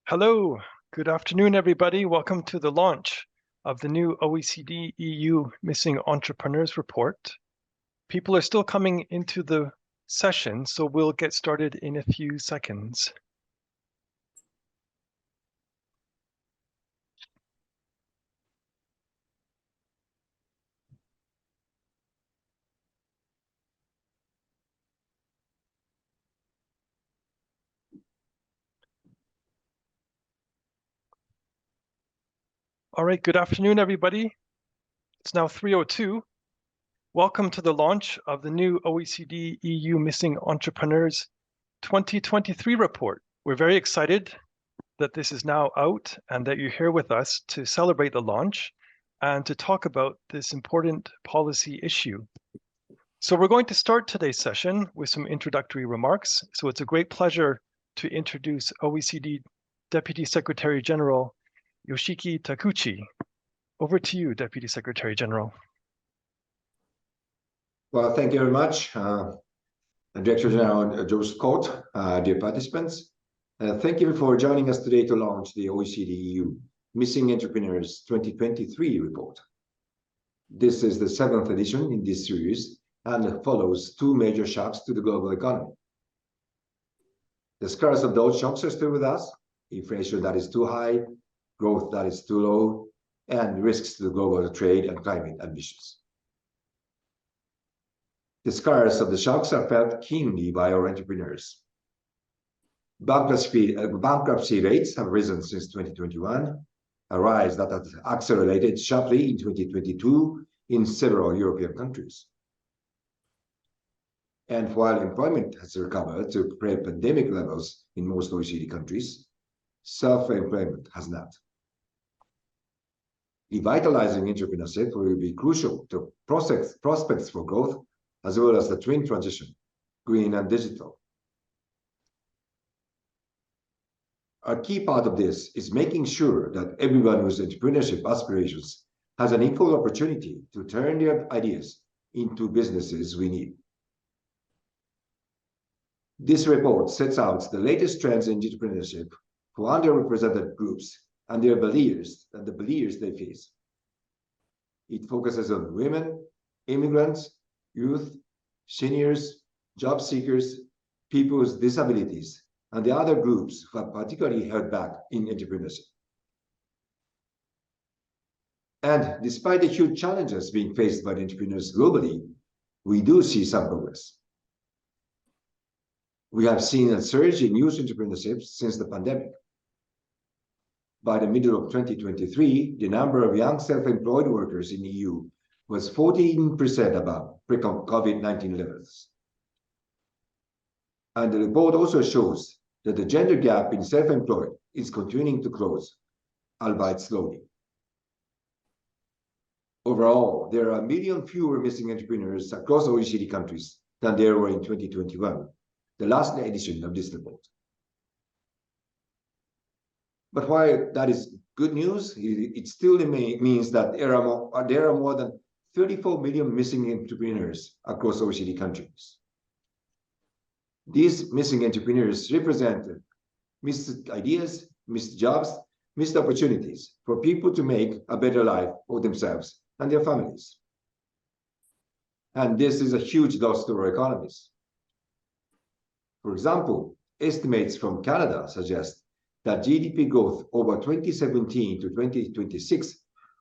Hello, good afternoon, everybody. Welcome to the launch of the new OECD EU Missing Entrepreneurs Report. People are still coming into the session, so we'll get started in a few seconds. All right, good afternoon, everybody. It's now 3:02. Welcome to the launch of the new OECD EU Missing Entrepreneurs 2023 report. We're very excited that this is now out and that you're here with us to celebrate the launch and to talk about this important policy issue. So we're going to start today's session with some introductory remarks. So it's a great pleasure to introduce OECD Deputy Secretary General Yoshiki Takuchi. Over to you, Deputy Secretary General. Well, thank you very much, Director General George Scott, dear participants. Thank you for joining us today to launch the OECD EU Missing Entrepreneurs 2023 report. This is the 7th edition in this series and follows two major shocks to the global economy. The scars of those shocks are still with us: inflation that is too high, growth that is too low, and risks to the global trade and climate ambitions. The scars of the shocks are felt keenly by our entrepreneurs. Bankruptcy rates have risen since 2021, a rise that has accelerated sharply in 2022 in several European countries. And while employment has recovered to pre-pandemic levels in most OECD countries, self-employment has not. Revitalizing entrepreneurship will be crucial to prospects for growth, as well as the twin transition, green and digital. A key part of this is making sure that everyone with entrepreneurship aspirations has an equal opportunity to turn their ideas into businesses we need. This report sets out the latest trends in entrepreneurship for underrepresented groups and the barriers they face. It focuses on women, immigrants, youth, seniors, job seekers, people with disabilities, and the other groups who are particularly held back in entrepreneurship. And despite the huge challenges being faced by entrepreneurs globally, we do see some progress. We have seen a surge in youth entrepreneurship since the pandemic. By the middle of 2023, the number of young self-employed workers in the EU was 14% above pre-COVID-19 levels. And the report also shows that the gender gap in self-employed is continuing to close, albeit slowly. Overall, there are 1 million fewer missing entrepreneurs across OECD countries than there were in 2021, the last edition of this report. But while that is good news, it still means that there are more than 34 million missing entrepreneurs across OECD countries. These missing entrepreneurs represent missed ideas, missed jobs, missed opportunities for people to make a better life for themselves and their families. And this is a huge loss to our economies. For example, estimates from Canada suggest that GDP growth over 2017 to 2026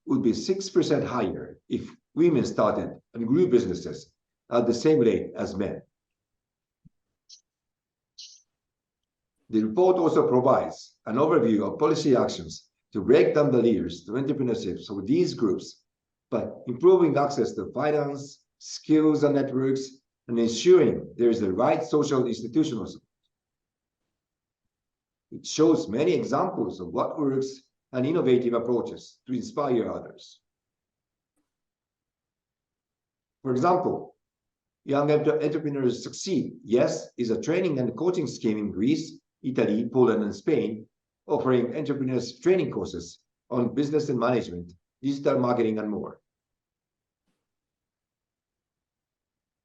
would be 6% higher if women started and grew businesses at the same rate as men. The report also provides an overview of policy actions to break down barriers to entrepreneurship for these groups by improving access to finance, skills and networks, and ensuring there is the right social institutional support. It shows many examples of what works and innovative approaches to inspire others. For example, Young Entrepreneurs Succeed, YES, is a training and coaching scheme in Greece, Italy, Poland, and Spain, offering entrepreneurs training courses on business and management, digital marketing, and more.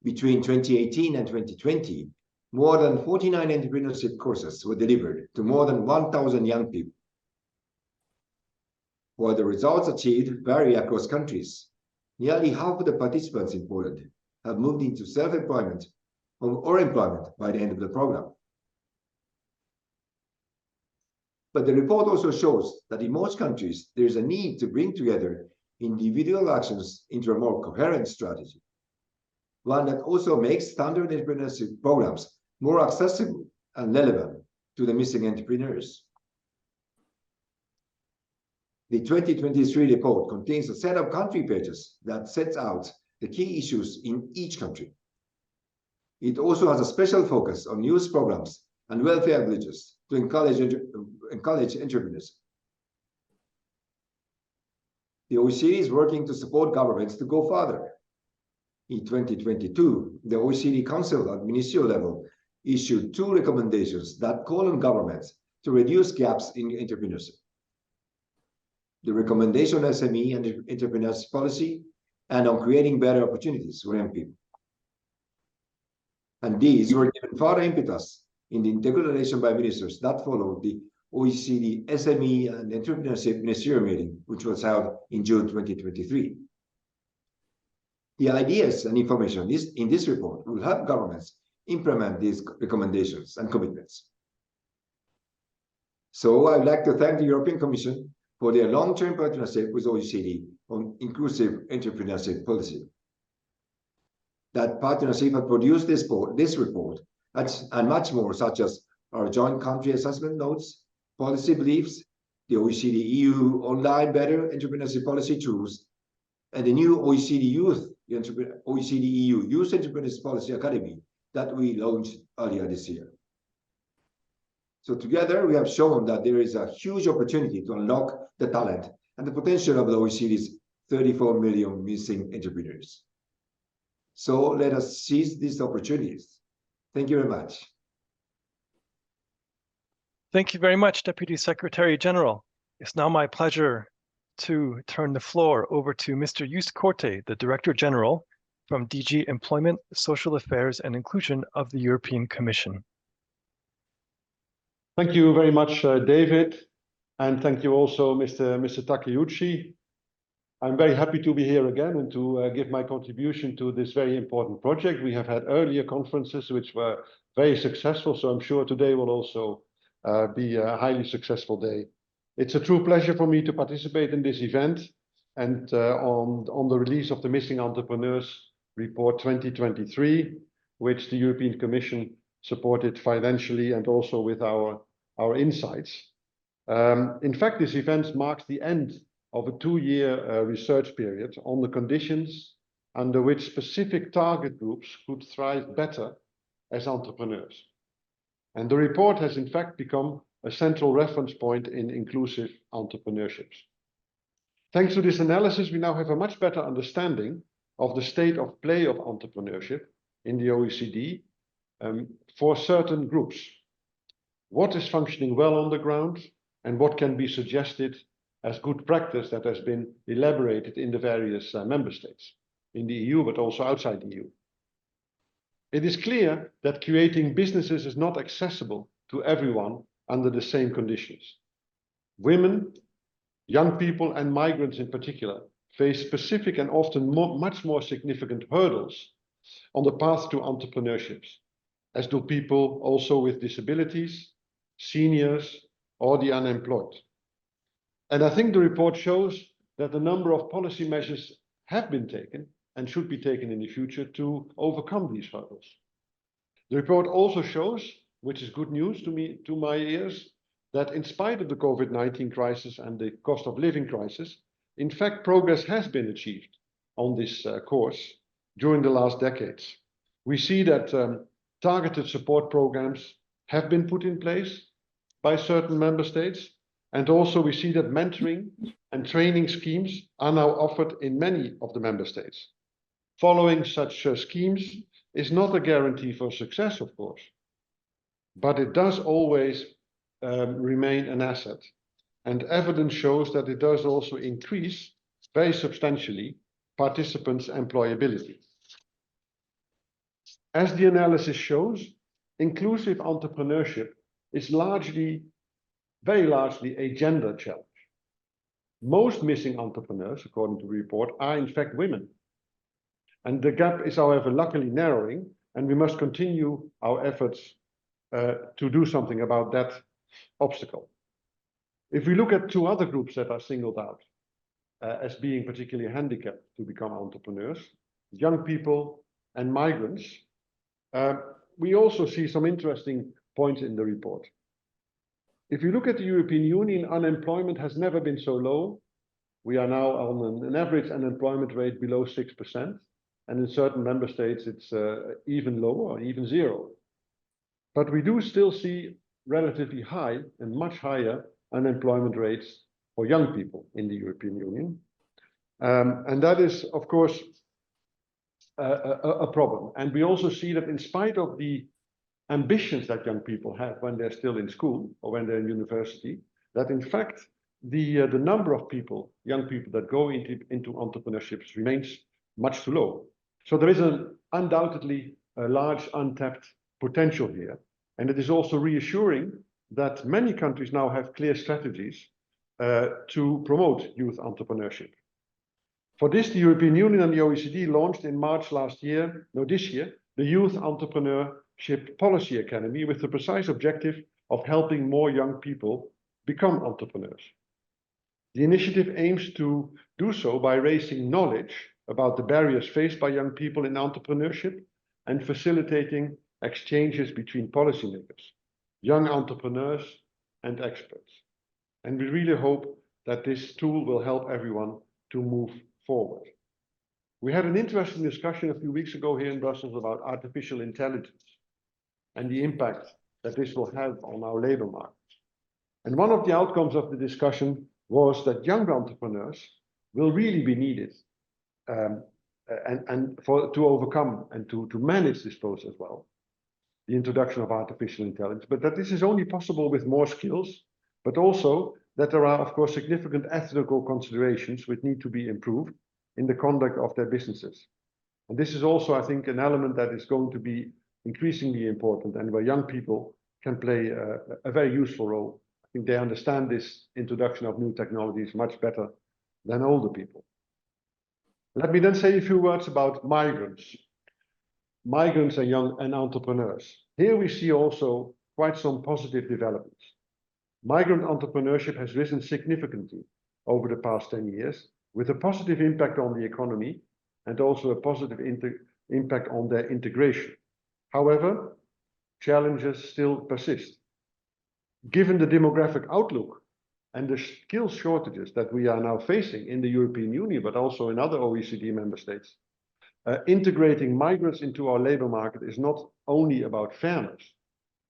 Between 2018 and 2020, More than 49 entrepreneurship courses were delivered to more than 1,000 young people. While the results achieved vary across countries, nearly half of the participants in Poland have moved into self-employment or employment by the end of the program. But the report also shows that in most countries, there is a need to bring together individual actions into a more coherent strategy, one that also makes standard entrepreneurship programs more accessible and relevant to the missing entrepreneurs. The 2023 report contains a set of country pages that sets out the key issues in each country. It also has a special focus on youth programs and welfare villages to encourage entrepreneurs. The OECD is working to support governments to go further. In 2022, the OECD Council at ministerial level issued 2 recommendations that call on governments to reduce gaps in entrepreneurship. The recommendation on SME and entrepreneurs policy and on creating better opportunities for young people. And these were given further impetus in the declaration by ministers that followed the OECD SME and Entrepreneurship Ministerial Meeting, which was held in June 2023. The ideas and information in this report will help governments implement these recommendations and commitments. So I would like to thank the European Commission for their long-term partnership with OECD on inclusive entrepreneurship policy. That partnership has produced this report and much more, such as our joint country assessment notes, policy briefs, the OECD EU online better entrepreneurship policy tools, and the new OECD EU Youth Entrepreneurship Policy Academy that we launched earlier this year. So together, we have shown that there is a huge opportunity to unlock the talent and the potential of the OECD's 34 million missing entrepreneurs. So let us seize these opportunities. Thank you very much. Thank you very much, Deputy Secretary General. It's now my pleasure to turn the floor over to Mr. Joost Korte, the Director General from DG Employment, Social Affairs and Inclusion of the European Commission. Thank you very much, David, and thank you also, Mr. Takeuchi. I'm very happy to be here again and to give my contribution to this very important project. We have had earlier conferences which were very successful, so I'm sure today will also be a highly successful day. It's a true pleasure for me to participate in this event and on the release of the Missing Entrepreneurs Report 2023, which the European Commission supported financially and also with our insights. In fact, this event marks the end of a 2-year research period on the conditions under which specific target groups could thrive better as entrepreneurs. And the report has in fact become a central reference point in inclusive entrepreneurship. Thanks to this analysis, we now have a much better understanding of the state of play of entrepreneurship in the OECD for certain groups. What is functioning well on the ground and what can be suggested as good practice that has been elaborated in the various member states in the EU, but also outside the EU. It is clear that creating businesses is not accessible to everyone under the same conditions. Women, young people, and migrants in particular face specific and often much more significant hurdles on the path to entrepreneurship, as do people also with disabilities, seniors, or the unemployed. And I think the report shows that a number of policy measures have been taken and should be taken in the future to overcome these hurdles. The report also shows, which is good news to my ears, that in spite of the COVID-19 crisis and the cost of living crisis, in fact, progress has been achieved on this course during the last decades. We see that targeted support programs have been put in place by certain member states. And also we see that mentoring and training schemes are now offered in many of the member states. Following such schemes is not a guarantee for success, of course, but it does always remain an asset. And evidence shows that it does also increase very substantially participants' employability. As the analysis shows, inclusive entrepreneurship is very largely a gender challenge. Most missing entrepreneurs, according to the report, are in fact women. And the gap is, however, luckily narrowing, and we must continue our efforts to do something about that obstacle. If we look at two other groups that are singled out as being particularly handicapped to become entrepreneurs, young people and migrants, we also see some interesting points in the report. If you look at the European Union, unemployment has never been so low. We are now on an average unemployment rate below 6%, and in certain member states it's even lower, or even zero. But we do still see relatively high and much higher unemployment rates for young people in the European Union. And that is, of course, a problem. And we also see that in spite of the ambitions that young people have when they're still in school or when they're in university, that in fact, the number of people, young people that go into entrepreneurship remains much too low. So there is undoubtedly a large untapped potential here. And it is also reassuring that many countries now have clear strategies to promote youth entrepreneurship. For this, the European Union and the OECD launched in March this year, the Youth Entrepreneurship Policy Academy with the precise objective of helping more young people become entrepreneurs. The initiative aims to do so by raising knowledge about the barriers faced by young people in entrepreneurship and facilitating exchanges between policymakers, young entrepreneurs, and experts. And we really hope that this tool will help everyone to move forward. We had an interesting discussion a few weeks ago here in Brussels about artificial intelligence and the impact that this will have on our labor market. And one of the outcomes of the discussion was that young entrepreneurs will really be needed to overcome and to manage this process well, the introduction of artificial intelligence, but that this is only possible with more skills, but also that there are, of course, significant ethical considerations which need to be improved in the conduct of their businesses. And this is also, I think, an element that is going to be increasingly important and where young people can play a very useful role. I think they understand this introduction of new technologies much better than older people. Let me then say a few words about migrants and young entrepreneurs. Here we see also quite some positive developments. Migrant entrepreneurship has risen significantly over the past 10 years, with a positive impact on the economy and also a positive impact on their integration. However, challenges still persist. Given the demographic outlook and the skill shortages that we are now facing in the European Union, but also in other OECD member states, integrating migrants into our labor market is not only about fairness,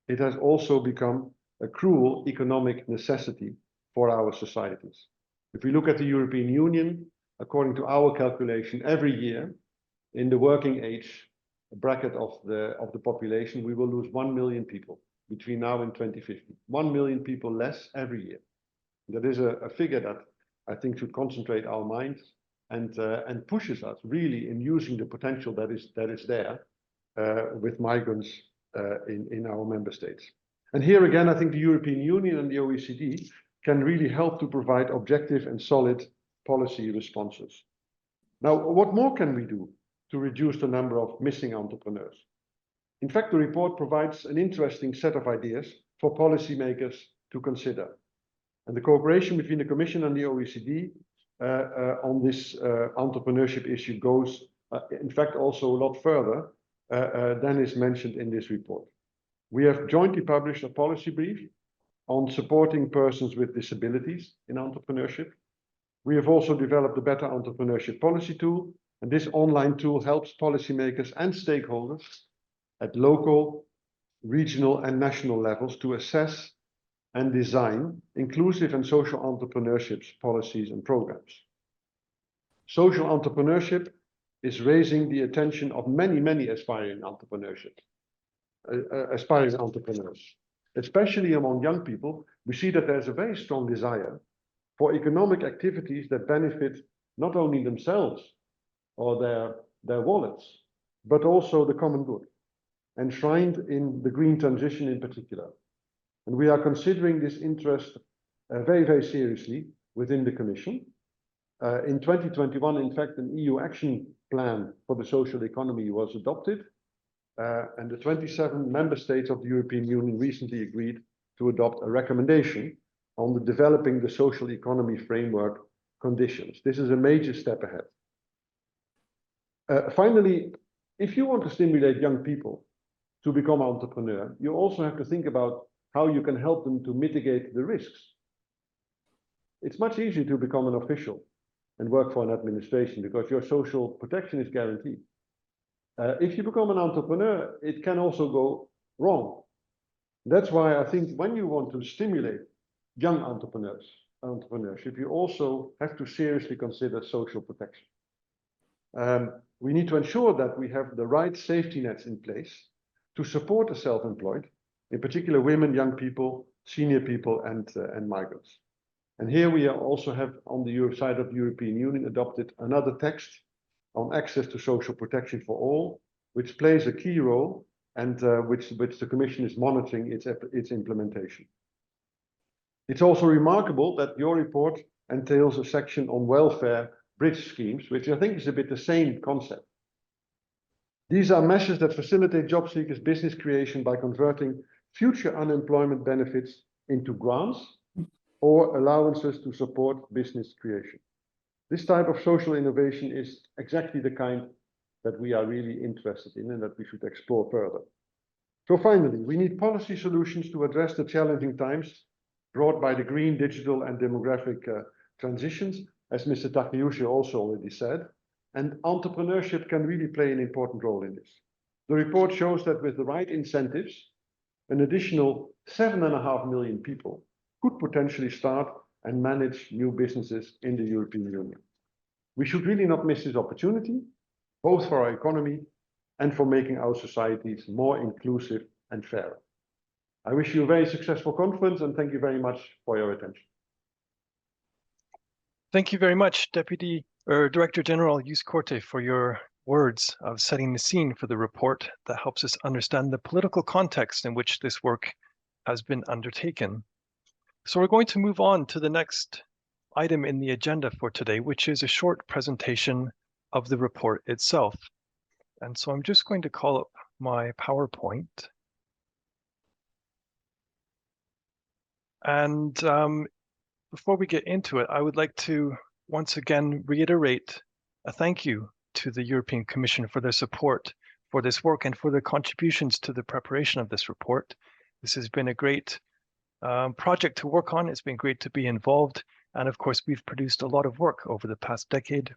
it has also become a cruel economic necessity for our societies. If we look at the European Union, according to our calculation, every year in the working age bracket of the population, we will lose 1 million people between now and 2050. 1 million people less every year. That is a figure that I think should concentrate our minds and pushes us really in using the potential that is there with migrants in our member states. And here again, I think the European Union and the OECD can really help to provide objective and solid policy responses. Now, what more can we do to reduce the number of missing entrepreneurs? In fact, the report provides an interesting set of ideas for policymakers to consider. And the cooperation between the Commission and the OECD on this entrepreneurship issue goes, in fact, also a lot further than is mentioned in this report. We have jointly published a policy brief on supporting persons with disabilities in entrepreneurship. We have also developed a better entrepreneurship policy tool, and this online tool helps policymakers and stakeholders at local, regional, and national levels to assess and design inclusive and social entrepreneurship policies and programs. Social entrepreneurship is raising the attention of many aspiring entrepreneurs. Especially among young people, we see that there's a very strong desire for economic activities that benefit not only themselves or their wallets, but also the common good. enshrined in the green transition in particular. And we are considering this interest very, very seriously within the Commission. In 2021, in fact, an EU action plan for the social economy was adopted, and the 27 member states of the European Union recently agreed to adopt a recommendation on the developing the social economy framework conditions. This is a major step ahead. Finally, if you want to stimulate young people to become entrepreneur, you also have to think about how you can help them to mitigate the risks. It's much easier to become an official and work for an administration because your social protection is guaranteed. If you become an entrepreneur, it can also go wrong. That's why I think when you want to stimulate young entrepreneurship, you also have to seriously consider social protection. We need to ensure that we have the right safety nets in place to support the self-employed, in particular women, young people, senior people, and migrants. And here we also have, on the side of the European Union, adopted another text on access to social protection for all, which plays a key role and which the Commission is monitoring its implementation. It's also remarkable that your report entails a section on welfare bridge schemes, which I think is a bit the same concept. These are measures that facilitate job seekers' business creation by converting future unemployment benefits into grants or allowances to support business creation. This type of social innovation is exactly the kind that we are really interested in and that we should explore further. So finally, we need policy solutions to address the challenging times brought by the green, digital, and demographic transitions, as Mr. Takeuchi also already said, and entrepreneurship can really play an important role in this. The report shows that with the right incentives, an additional 7.5 million people could potentially start and manage new businesses in the European Union. We should really not miss this opportunity, both for our economy and for making our societies more inclusive and fairer. I wish you a very successful conference and thank you very much for your attention. Thank you very much, Director General Jus Corte, for your words of setting the scene for the report that helps us understand the political context in which this work has been undertaken. So we're going to move on to the next item in the agenda for today, which is a short presentation of the report itself. And so I'm just going to call up my PowerPoint. And before we get into it, I would like to once again reiterate a thank you to the European Commission for their support for this work and for their contributions to the preparation of this report. This has been a great project to work on. It's been great to be involved. And of course, we've produced a lot of work over the past decade.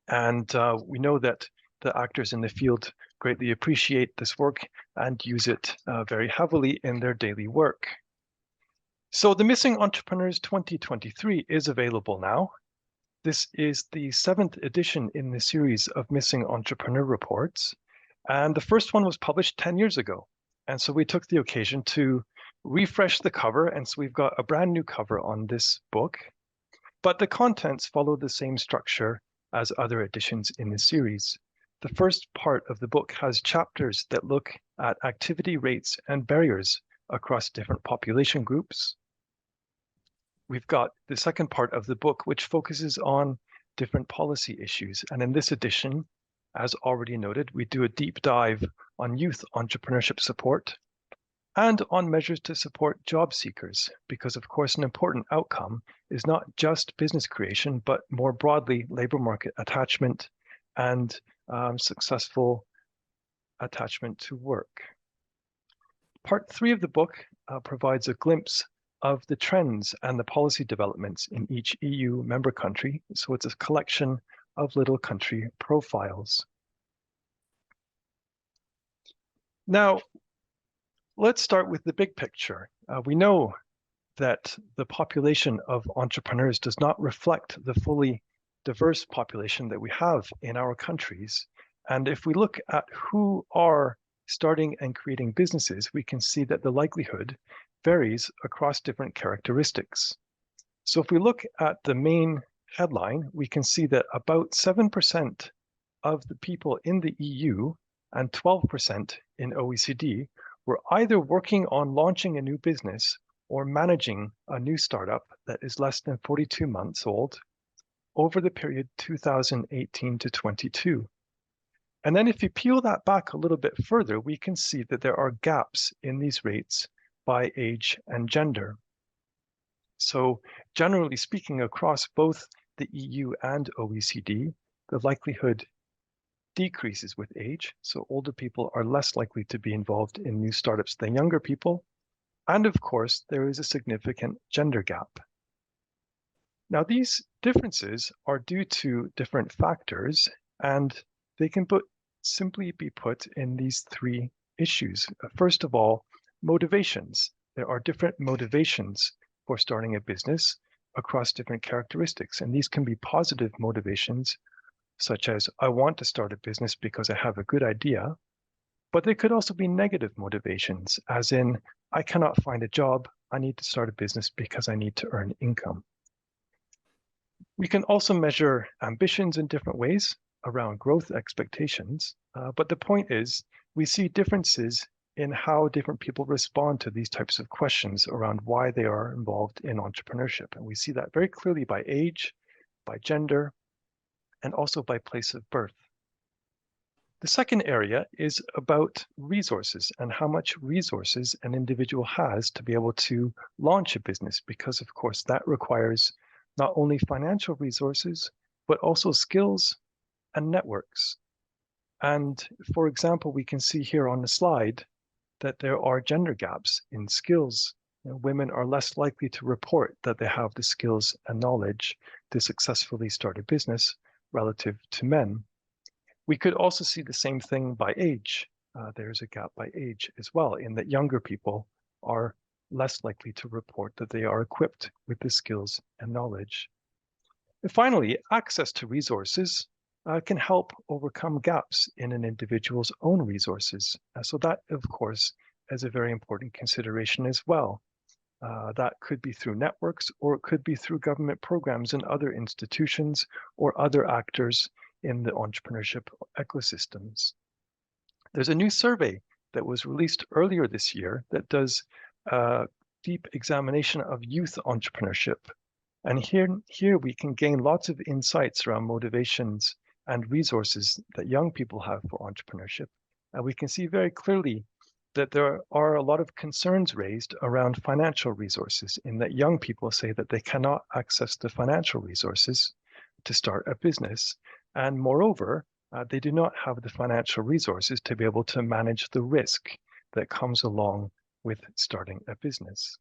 And we know that the actors in the field greatly appreciate this work and use it very heavily in their daily work. So the Missing Entrepreneurs 2023 is available now. This is the 7th edition in the series of Missing Entrepreneur reports. And the first one was published 10 years ago. And so we took the occasion to refresh the cover. And so we've got a brand new cover on this book. But the contents follow the same structure as other editions in the series. The first part of the book has chapters that look at activity rates and barriers across different population groups. We've got the second part of the book, which focuses on different policy issues. And in this edition, as already noted, we do a deep dive on youth entrepreneurship support and on measures to support job seekers, because of course, an important outcome is not just business creation, but more broadly, labor market attachment and successful attachment to work. Part 3 of the book provides a glimpse of the trends and the policy developments in each EU member country. So it's a collection of little country profiles. Now, let's start with the big picture. We know that the population of entrepreneurs does not reflect the fully diverse population that we have in our countries. And if we look at who are starting and creating businesses, we can see that the likelihood varies across different characteristics. So if we look at the main headline, we can see that about 7% of the people in the EU and 12% in OECD were either working on launching a new business or managing a new startup that is less than 42 months old over the period 2018 to 22. And then if you peel that back a little bit further, we can see that there are gaps in these rates by age and gender. So generally speaking, across both the EU and OECD, the likelihood decreases with age. So older people are less likely to be involved in new startups than younger people. And of course, there is a significant gender gap. Now, these differences are due to different factors, and they can simply be put in these three issues. First of all, motivations. There are different motivations for starting a business across different characteristics, and these can be positive motivations, such as I want to start a business because I have a good idea, but they could also be negative motivations, as in I cannot find a job, I need to start a business because I need to earn income. We can also measure ambitions in different ways around growth expectations, but the point is we see differences in how different people respond to these types of questions around why they are involved in entrepreneurship. And we see that very clearly by age, by gender, and also by place of birth. The second area is about resources and how much resources an individual has to be able to launch a business, because of course that requires not only financial resources, but also skills and networks. And for example, we can see here on the slide that there are gender gaps in skills. Women are less likely to report that they have the skills and knowledge to successfully start a business relative to men. We could also see the same thing by age. There's a gap by age as well, in that younger people are less likely to report that they are equipped with the skills and knowledge. And finally, access to resources can help overcome gaps in an individual's own resources. So that, of course, is a very important consideration as well. That could be through networks, or it could be through government programs and other institutions or other actors in the entrepreneurship ecosystems. There's a new survey that was released earlier this year that does a deep examination of youth entrepreneurship. And here we can gain lots of insights around motivations and resources that young people have for entrepreneurship. And we can see very clearly that there are a lot of concerns raised around financial resources, in that young people say that they cannot access the financial resources to start a business. And moreover, they do not have the financial resources to be able to manage the risk that comes along with starting a business.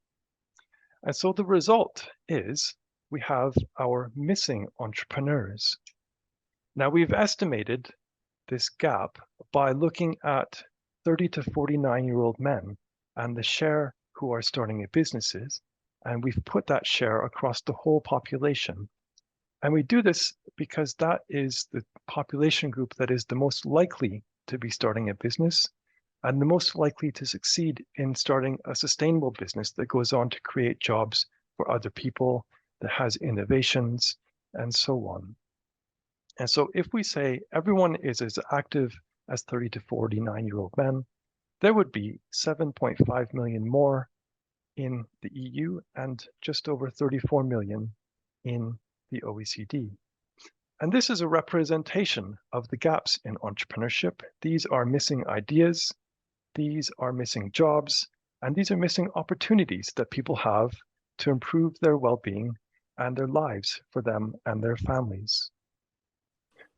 And so the result is we have our missing entrepreneurs. Now, we've estimated this gap by looking at 30 to 49-year-old men and the share who are starting businesses, and we've put that share across the whole population. And we do this because that is the population group that is the most likely to be starting a business and the most likely to succeed in starting a sustainable business that goes on to create jobs for other people, that has innovations, and so on. And so if we say everyone is as active as 30 to 49-year-old men, there would be 7.5 million more in the EU and just over 34 million in the OECD. And this is a representation of the gaps in entrepreneurship. These are missing ideas, these are missing jobs, and these are missing opportunities that people have to improve their well-being and their lives for them and their families.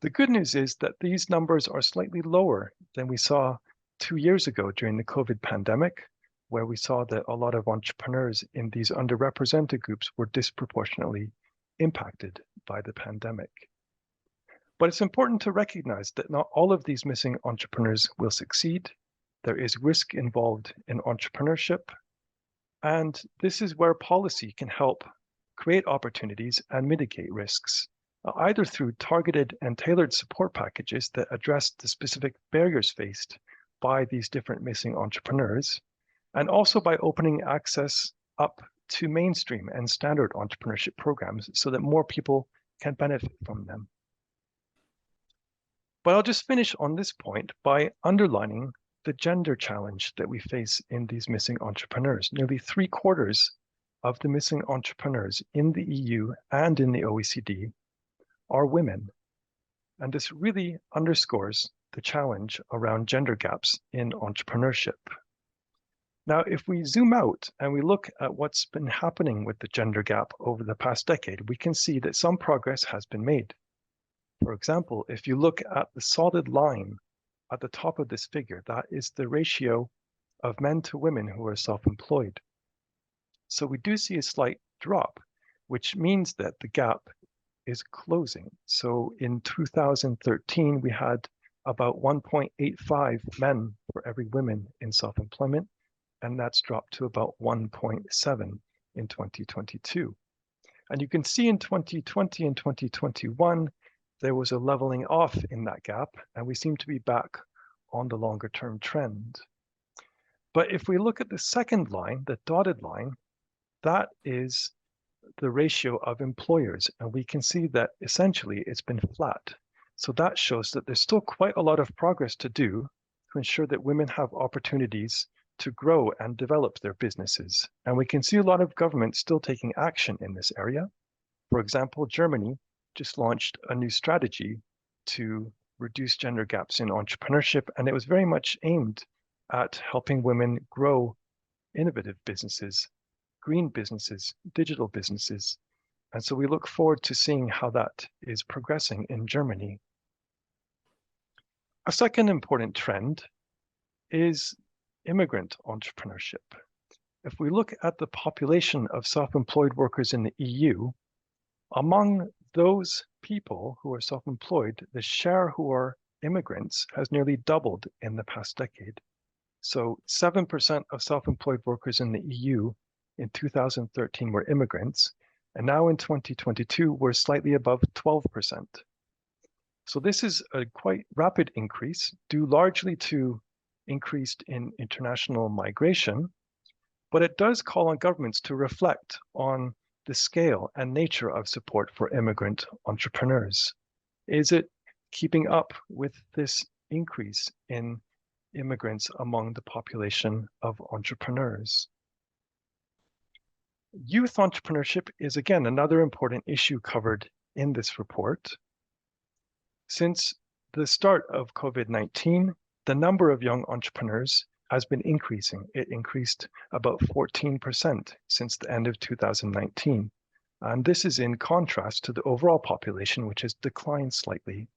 The good news is that these numbers are slightly lower than we saw 2 years ago during the COVID pandemic, where we saw that a lot of entrepreneurs in these underrepresented groups were disproportionately impacted by the pandemic. But it's important to recognize that not all of these missing entrepreneurs will succeed. There is risk involved in entrepreneurship, and this is where policy can help create opportunities and mitigate risks, either through targeted and tailored support packages that address the specific barriers faced by these different missing entrepreneurs, and also by opening access up to mainstream and standard entrepreneurship programs so that more people can benefit from them. But I'll just finish on this point by underlining the gender challenge that we face in these missing entrepreneurs. Nearly 3/4 of the missing entrepreneurs in the EU and in the OECD are women. And this really underscores the challenge around gender gaps in entrepreneurship. Now, if we zoom out and we look at what's been happening with the gender gap over the past decade, we can see that some progress has been made. For example, if you look at the solid line at the top of this figure, that is the ratio of men to women who are self-employed. So we do see a slight drop, which means that the gap is closing. So in 2013, we had about 1.85 men for every woman in self-employment, and that's dropped to about 1.7 in 2022. And you can see in 2020 and 2021, there was a leveling off in that gap, and we seem to be back on the longer term trend. But if we look at the second line, the dotted line, that is the ratio of employers, and we can see that essentially it's been flat. So that shows that there's still quite a lot of progress to do to ensure that women have opportunities to grow and develop their businesses. And we can see a lot of governments still taking action in this area. For example, Germany just launched a new strategy to reduce gender gaps in entrepreneurship, and it was very much aimed at helping women grow innovative businesses, green businesses, digital businesses. And so we look forward to seeing how that is progressing in Germany. A second important trend is immigrant entrepreneurship. If we look at the population of self-employed workers in the EU, among those people who are self-employed, the share who are immigrants has nearly doubled in the past decade. So 7% of self-employed workers in the EU in 2013 were immigrants, and now in 2022, we're slightly above 12%. So this is a quite rapid increase, due largely to increased in international migration, but it does call on governments to reflect on the scale and nature of support for immigrant entrepreneurs. Is it keeping up with this increase in immigrants among the population of entrepreneurs? Youth entrepreneurship is again another important issue covered in this report. Since the start of COVID-19, the number of young entrepreneurs has been increasing. It increased about 14% since the end of 2019. And this is in contrast to the overall population, which has declined slightly.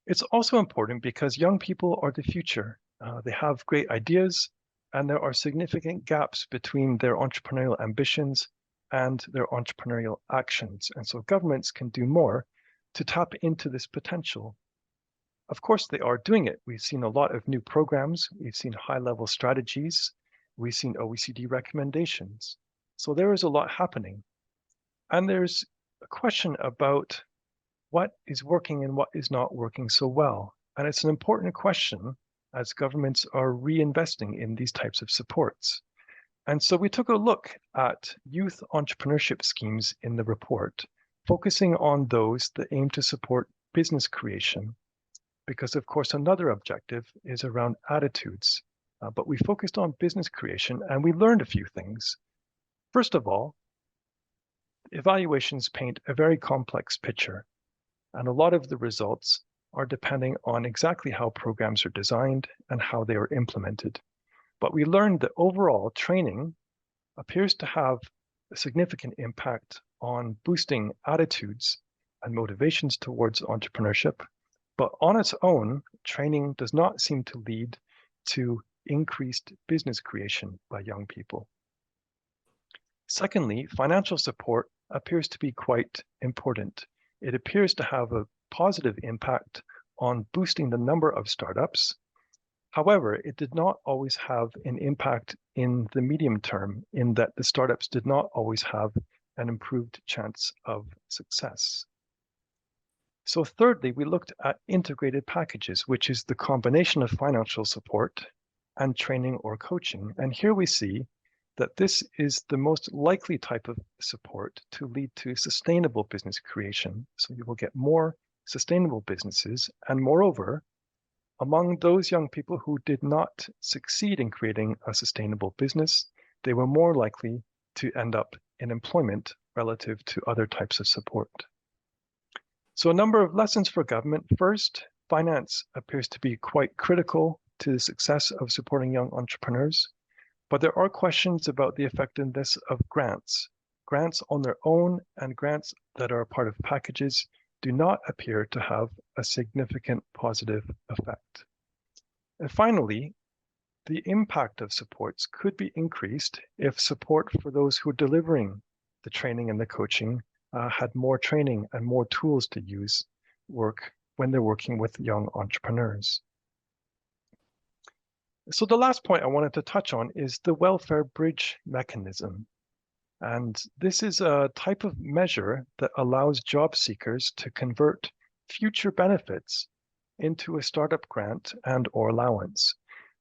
It's also important because young people are the future. They have great ideas, and there are significant gaps between their entrepreneurial ambitions and their entrepreneurial actions. And so governments can do more to tap into this potential. Of course, they are doing it. We've seen a lot of new programs. We've seen high-level strategies. We've seen OECD recommendations. So there is a lot happening. And there's a question about what is working and what is not working so well. And it's an important question as governments are reinvesting in these types of supports. And so we took a look at youth entrepreneurship schemes in the report, focusing on those that aim to support business creation. Because of course, another objective is around attitudes, but we focused on business creation and we learned a few things. First of all, evaluations paint a very complex picture, and a lot of the results are depending on exactly how programs are designed and how they are implemented. But we learned that overall training appears to have a significant impact on boosting attitudes and motivations towards entrepreneurship. But on its own, training does not seem to lead to increased business creation by young people. Secondly, financial support appears to be quite important. It appears to have a positive impact on boosting the number of startups. However, it did not always have an impact in the medium term, in that the startups did not always have an improved chance of success. So thirdly, we looked at integrated packages, which is the combination of financial support and training or coaching. And here we see that this is the most likely type of support to lead to sustainable business creation. So you will get more sustainable businesses. And moreover, among those young people who did not succeed in creating a sustainable business, they were more likely to end up in employment relative to other types of support. So a number of lessons for government. First, finance appears to be quite critical to the success of supporting young entrepreneurs, but there are questions about the effectiveness of grants. Grants on their own and grants that are part of packages do not appear to have a significant positive effect. And finally, the impact of supports could be increased if support for those who are delivering the training and the coaching had more training and more tools to use when they're working with young entrepreneurs. So the last point I wanted to touch on is the welfare bridge mechanism. And this is a type of measure that allows job seekers to convert future benefits into a startup grant and or allowance.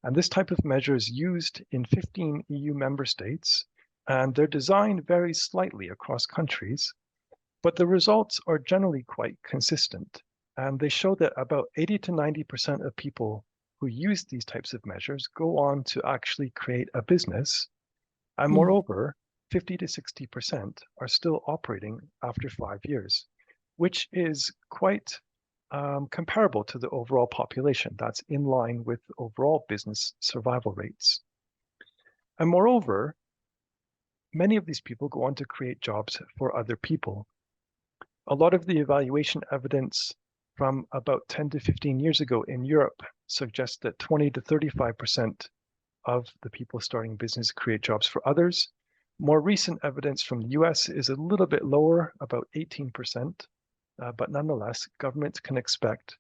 And this type of measure is used in 15 EU member states, and their design varies slightly across countries, but the results are generally quite consistent. And they show that about 80 to 90% of people who use these types of measures go on to actually create a business. And moreover, 50 to 60% are still operating after 5 years, which is quite comparable to the overall population. That's in line with overall business survival rates. And moreover, many of these people go on to create jobs for other people. A lot of the evaluation evidence from about 10 to 15 years ago in Europe suggests that 20 to 35% of the people starting business create jobs for others. More recent evidence from the US is a little bit lower, about 18%, but nonetheless, governments can expect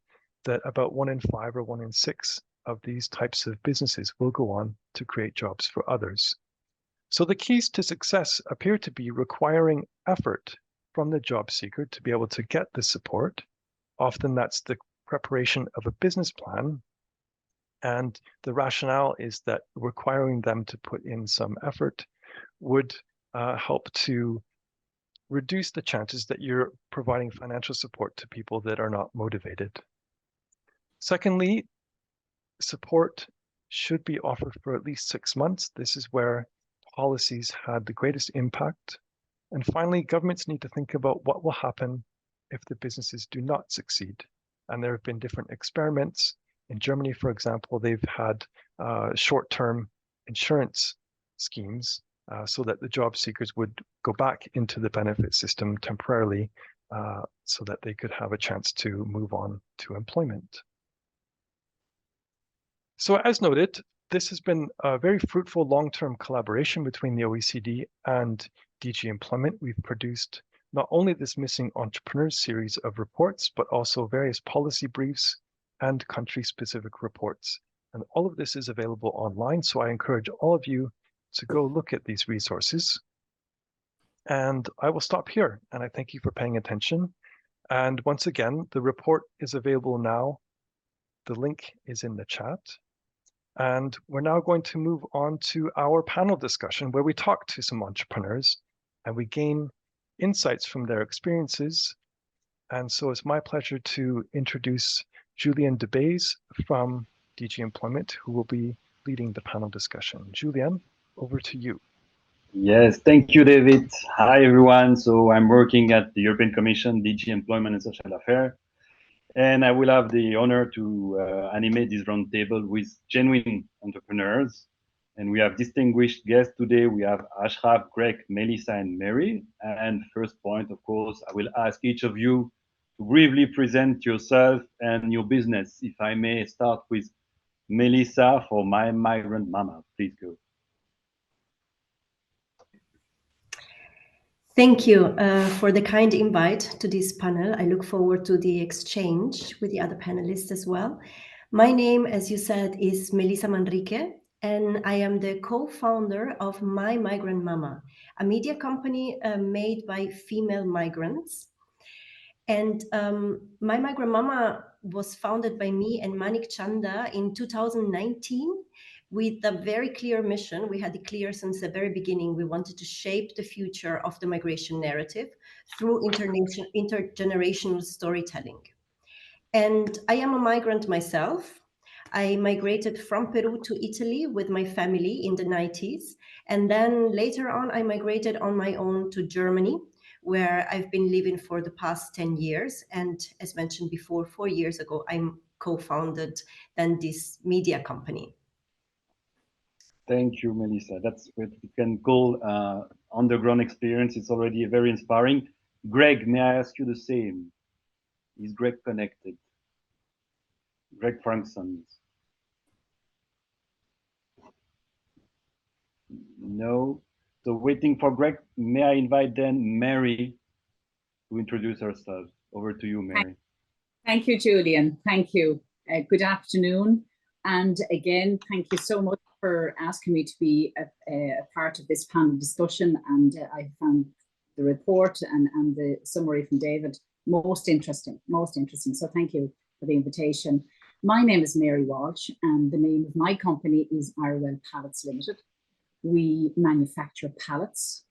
that about 1 in 5 or 1 in 6 of these types of businesses will go on to create jobs for others. So the keys to success appear to be requiring effort from the job seeker to be able to get the support. Often that's the preparation of a business plan. And the rationale is that requiring them to put in some effort would help to reduce the chances that you're providing financial support to people that are not motivated. Secondly, support should be offered for at least 6 months. This is where policies had the greatest impact. And finally, governments need to think about what will happen if the businesses do not succeed. And there have been different experiments. In Germany, for example, they've had short-term insurance schemes so that the job seekers would go back into the benefit system temporarily so that they could have a chance to move on to employment. So as noted, this has been a very fruitful long-term collaboration between the OECD and DG Employment. We've produced not only this Missing Entrepreneurs series of reports, but also various policy briefs and country-specific reports. And all of this is available online, so I encourage all of you to go look at these resources. And I will stop here, and I thank you for paying attention. And once again, the report is available now. The link is in the chat. And we're now going to move on to our panel discussion where we talk to some entrepreneurs and we gain insights from their experiences. And so it's my pleasure to introduce Julien Debays from DG Employment, who will be leading the panel discussion. Julien, over to you. Yes, thank you, David. Hi, everyone. So I'm working at the European Commission, DG Employment and Social Affairs. And I will have the honor to animate this roundtable with genuine entrepreneurs. And we have distinguished guests today. We have Ashraf, Greg, Melissa, and Mary. And first point, of course, I will ask each of you to briefly present yourself and your business. If I may start with Melissa for My Migrant Mama. Please go. Thank you for the kind invite to this panel. I look forward to the exchange with the other panelists as well. My name, as you said, is Melissa Manrique, and I am the co-founder of My Migrant Mama, a media company made by female migrants. And My Migrant Mama was founded by me and Manik Chanda in 2019 with a very clear mission. We had it clear since the very beginning. We wanted to shape the future of the migration narrative through intergenerational storytelling. And I am a migrant myself. I migrated from Peru to Italy with my family in the 90s. And then later on, I migrated on my own to Germany, where I've been living for the past 10 years. And as mentioned before, 4 years ago, I co-founded then this media company. Thank you, Melissa. That's what we can call on-the-ground experience. It's already very inspiring. Greg, may I ask you the same? Is Greg connected? Greg Frankson. No. So waiting for Greg, may I invite then Mary to introduce herself? Over to you, Mary. Thank you, Julian. Thank you. Good afternoon. And again, thank you so much for asking me to be a part of this panel discussion. And I found the report and the summary from David most interesting, So thank you for the invitation. My name is Mary Walsh, and the name of my company is Irewell Pallets Limited. We manufacture pallets,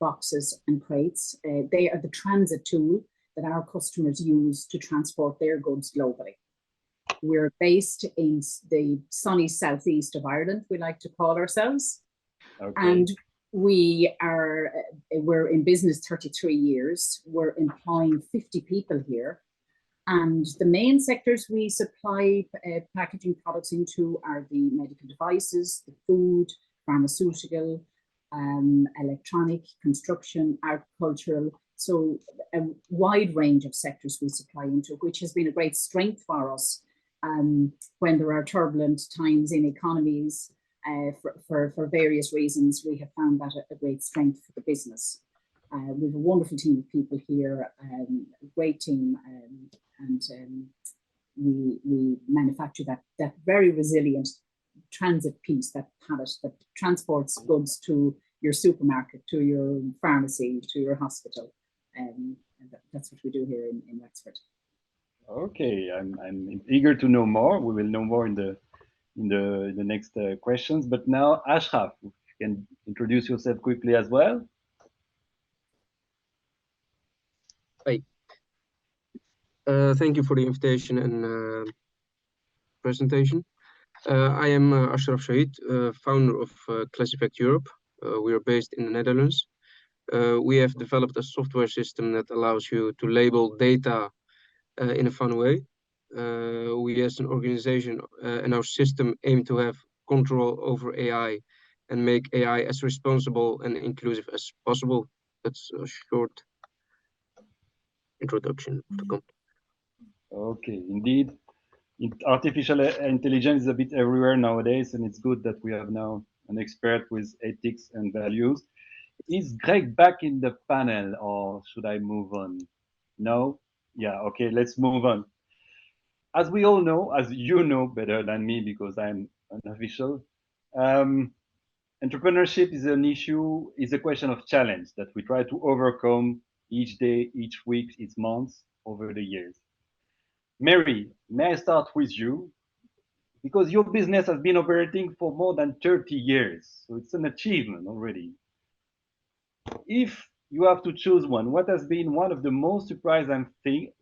boxes, and crates. They are the transit tool that our customers use to transport their goods globally. We're based in the sunny southeast of Ireland, we like to call ourselves. Okay. And we're in business 33 years. We're employing 50 people here. And the main sectors we supply packaging products into are the medical devices, the food, pharmaceutical, electronic, construction, agricultural. So a wide range of sectors we supply into, which has been a great strength for us when there are turbulent times in economies for various reasons. We have found that a great strength for the business. We have a wonderful team of people here, a great team, and we manufacture that very resilient transit piece, that pallet that transports goods to your supermarket, to your pharmacy, to your hospital. And that's what we do here in Wexford. Okay, I'm eager to know more. We will know more in the next questions. But now, Ashraf, you can introduce yourself quickly as well. Hi. Thank you for the invitation and presentation. I am Ashraf Shahid, founder of Classifact Europe. We are based in the Netherlands. We have developed a software system that allows you to label data in a fun way. We as an organization and our system aim to have control over AI and make AI as responsible and inclusive as possible. That's a short introduction of the company. Okay, indeed. Artificial intelligence is a bit everywhere nowadays, and it's good that we have now an expert with ethics and values. Is Greg back in the panel, or should I move on? No? Yeah, okay, let's move on. As we all know, as you know better than me because I'm unofficial, entrepreneurship is an issue, is a question of challenge that we try to overcome each day, each week, each month over the years. Mary, may I start with you? Because your business has been operating for more than 30 years, so it's an achievement already. If you have to choose one, what has been one of the most surprising thing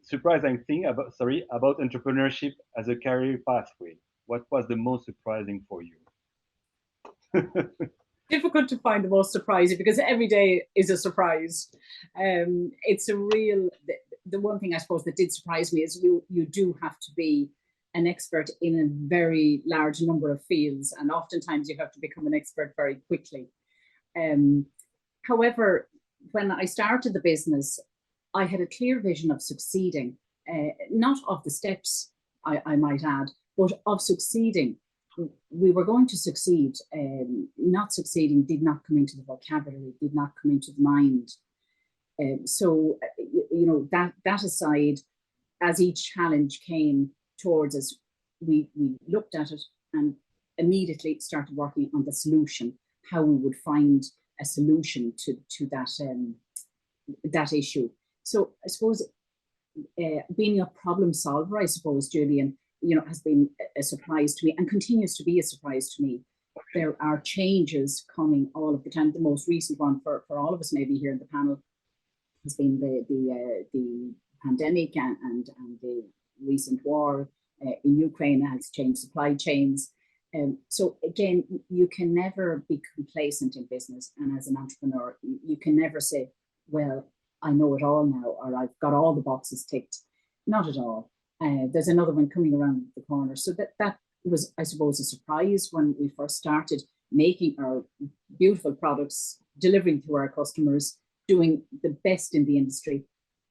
about entrepreneurship as a career pathway? What was the most surprising for you? Difficult to find the most surprising because every day is a surprise. It's a real, the one thing I suppose that did surprise me is you do have to be an expert in a very large number of fields, and oftentimes you have to become an expert very quickly. However, when I started the business, I had a clear vision of succeeding, not of the steps, I might add, but of succeeding. We were going to succeed. Not succeeding did not come into the vocabulary, did not come into the mind. So, you know, that aside, as each challenge came towards us, we looked at it and immediately started working on the solution, how we would find a solution to that issue. So I suppose being a problem solver, I suppose, Julian, you know, has been a surprise to me and continues to be a surprise to me. There are changes coming all of the time. The most recent one for all of us maybe here in the panel has been the pandemic and the recent war in Ukraine has changed supply chains. So again, you can never be complacent in business. And as an entrepreneur, you can never say, well, I know it all now, or I've got all the boxes ticked. Not at all. There's another one coming around the corner. So that was, I suppose, a surprise when we first started making our beautiful products, delivering to our customers, doing the best in the industry.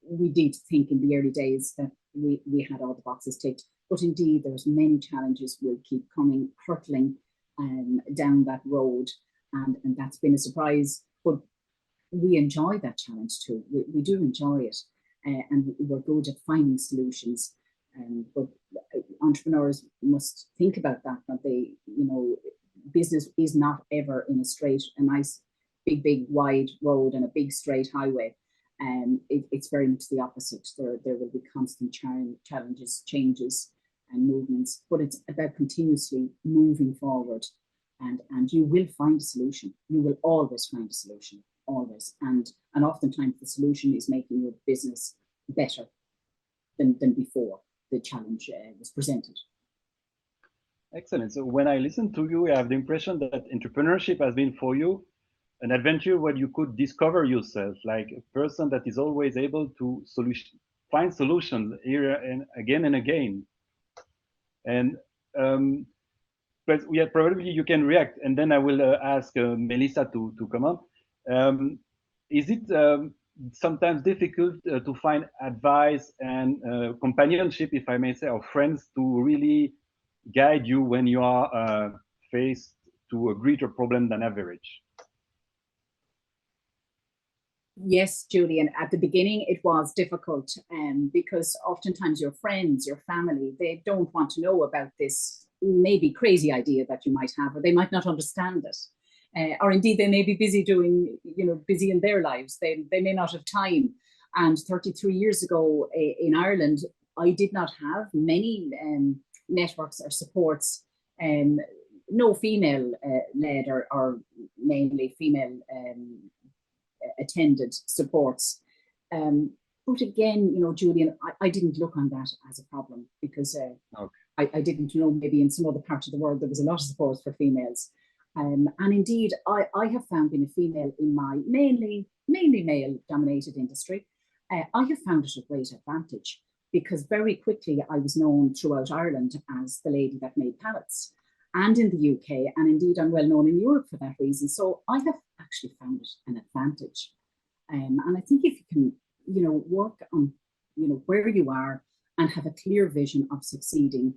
We did think in the early days that we had all the boxes ticked. But indeed, there's many challenges will keep coming, hurtling down that road. And that's been a surprise. But we enjoy that challenge too. We do enjoy it. And we're good at finding solutions. But entrepreneurs must think about that they, business is not ever in a nice, big, wide road and a big straight highway. It's very much the opposite. There will be constant challenges, changes, and movements, but it's about continuously moving forward, and you will find a solution. You will always find a solution, always, and oftentimes the solution is making your business better than before the challenge was presented. Excellent. So when I listen to you, I have the impression that entrepreneurship has been for you an adventure where you could discover yourself, like a person that is always able to find solutions here and again. And but probably you can react, and then I will ask Melissa to come up. Is it sometimes difficult to find advice and companionship, if I may say, or friends to really guide you when you are faced to a greater problem than average? Yes, Julian, at the beginning it was difficult because oftentimes your friends, your family, they don't want to know about this maybe crazy idea that you might have, or they might not understand it. Or indeed they may be busy busy in their lives. They may not have time. And 33 years ago in Ireland, I did not have many networks or supports, no female led or mainly female attended supports. But again, Julian, I didn't look on that as a problem because I didn't know maybe in some other parts of the world there was a lot of support for females. And indeed, I have found being a female in my mainly male dominated industry, I have found it a great advantage because very quickly I was known throughout Ireland as the lady that made pallets, and in the UK, and indeed I'm well known in Europe for that reason. So I have actually found it an advantage. And I think if you can, work on, where you are and have a clear vision of succeeding,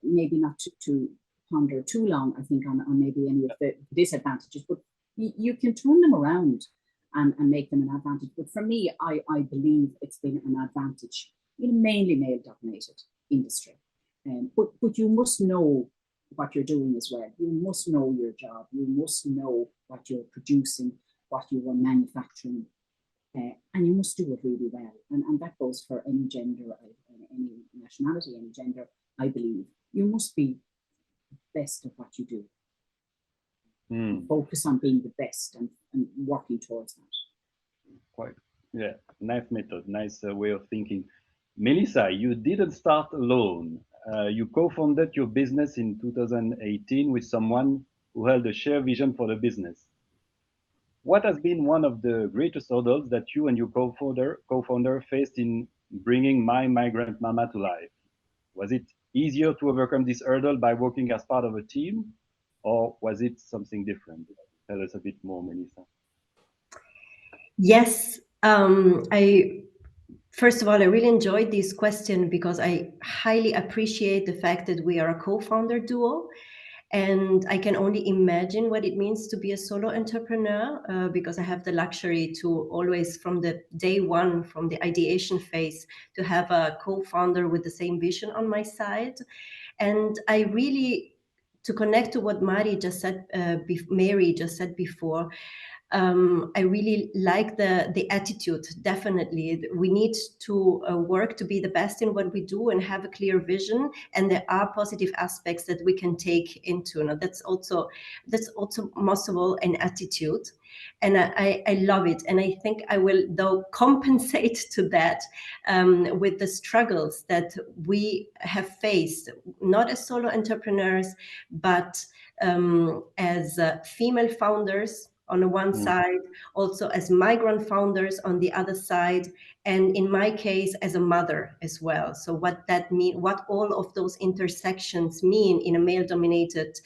maybe not to ponder too long, I think, on maybe any of the disadvantages, but you can turn them around and make them an advantage. But for me, I believe it's been an advantage in a mainly male-dominated industry. But you must know what you're doing as well. You must know your job. You must know what you're producing, what you are manufacturing, and you must do it really well. And that goes for any gender, any nationality, any gender, I believe. You must be best at what you do. Focus on being the best and working towards that. Quite, yeah, nice method, nice way of thinking. Melissa, you didn't start alone. You co-founded your business in 2018 with someone who held a shared vision for the business. What has been one of the greatest hurdles that you and your co-founder faced in bringing My Migrant Mama to life? Was it easier to overcome this hurdle by working as part of a team, or was it something different? Tell us a bit more, Melissa. Yes, first of all, I really enjoyed this question because I highly appreciate the fact that we are a co-founder duo. And I can only imagine what it means to be a solo entrepreneur because I have the luxury to always, from the day one, from the ideation phase, to have a co-founder with the same vision on my side. And I really, to connect to what Mary just said before, I really like the attitude, definitely. We need to work to be the best in what we do and have a clear vision. And there are positive aspects that we can take into. Now, that's also most of all an attitude. And I love it. And I think I will, though, compensate to that with the struggles that we have faced, not as solo entrepreneurs, but as female founders on the one side, also as migrant founders on the other side, and in my case, as a mother as well. So what that mean, what all of those intersections mean in a male-dominated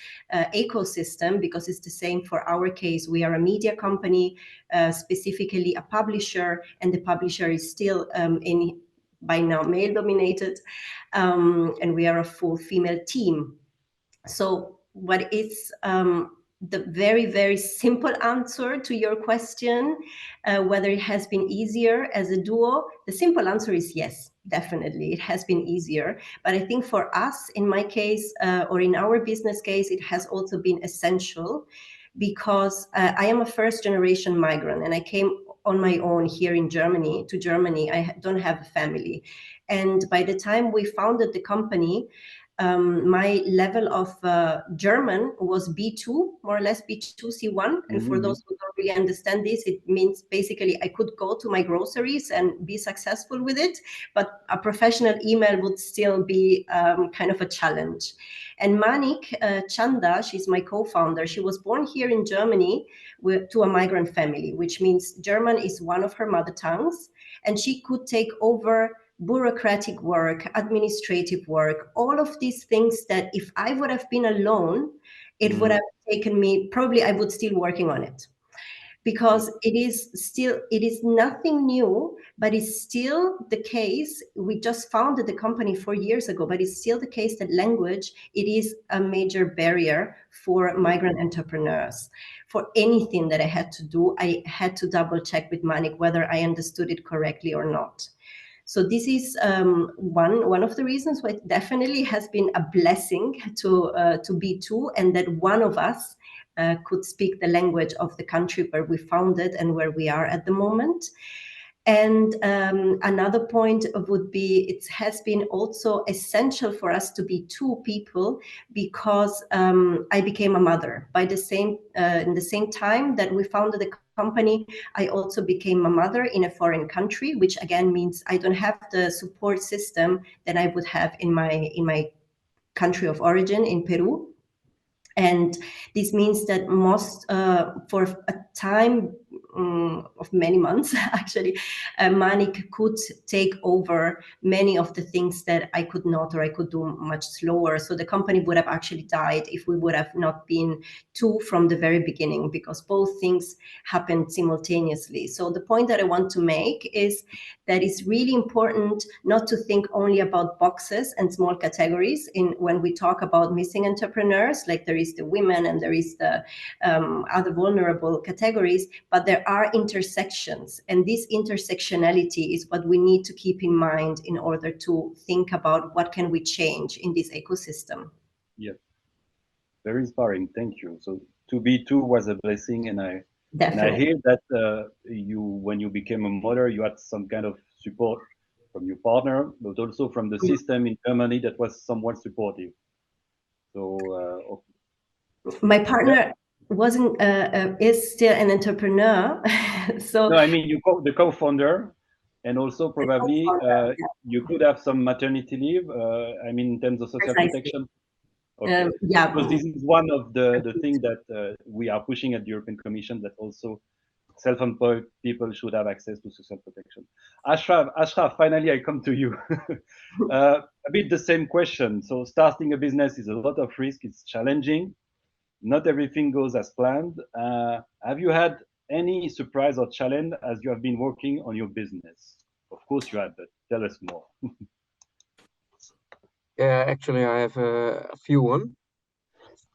ecosystem, because it's the same for our case. We are a media company, specifically a publisher, and the publisher is still by now male-dominated, and we are a full female team. So what is the very, very simple answer to your question, whether it has been easier as a duo? The simple answer is yes, definitely. It has been easier. But I think for us, in my case, or in our business case, it has also been essential, because I am a first generation migrant, and I came on my own here in Germany, to Germany. I don't have a family. And by the time we founded the company, my level of German was B2, more or less B2, C1. And for those who don't really understand this, it means basically I could go to my groceries and be successful with it, but a professional email would still be kind of a challenge. And Manik Chanda, she's my co-founder. She was born here in Germany to a migrant family, which means German is one of her mother tongues. And she could take over bureaucratic work, administrative work, all of these things that if I would have been alone, it would have taken me, probably I would still working on it. Because it is nothing new, but it's still the case. We just founded the company 4 years ago, but it's still the case that language, it is a major barrier for migrant entrepreneurs. For anything that I had to do, I had to double check with Manik whether I understood it correctly or not. So this is one of the reasons why it definitely has been a blessing to B2, and that one of us could speak the language of the country where we founded and where we are at the moment. And another point would be, it has been also essential for us to be two people, because I became a mother. In the same time that we founded the company, I also became a mother in a foreign country, which again means I don't have the support system that I would have in my country of origin, in Peru. And this means that for a time of many months, actually, Manik could take over many of the things that I could not, or I could do much slower. So the company would have actually died if we would have not been two from the very beginning, because both things happened simultaneously. So the point that I want to make is that it's really important not to think only about boxes and small categories when we talk about missing entrepreneurs, like there is the women and there is the other vulnerable categories, but there are intersections, and this intersectionality is what we need to keep in mind in order to think about what can we change in this ecosystem. Yeah, very inspiring. Thank you. So to be two was a blessing, and I hear that when you became a mother, you had some kind of support from your partner, but also from the system in Germany that was somewhat supportive. So my partner wasn't is still an entrepreneur. So no, I mean the co-founder, and also probably you could have some maternity leave. I mean, in terms of social protection. Okay. Yeah, because this is one of the things that we are pushing at the European Commission, that also self-employed people should have access to social protection. Ashraf, finally I come to you. A bit the same question. So starting a business is a lot of risk. It's challenging. Not everything goes as planned. Have you had any surprise or challenge as you have been working on your business? Of course you had, but tell us more. Yeah, actually, I have a few one.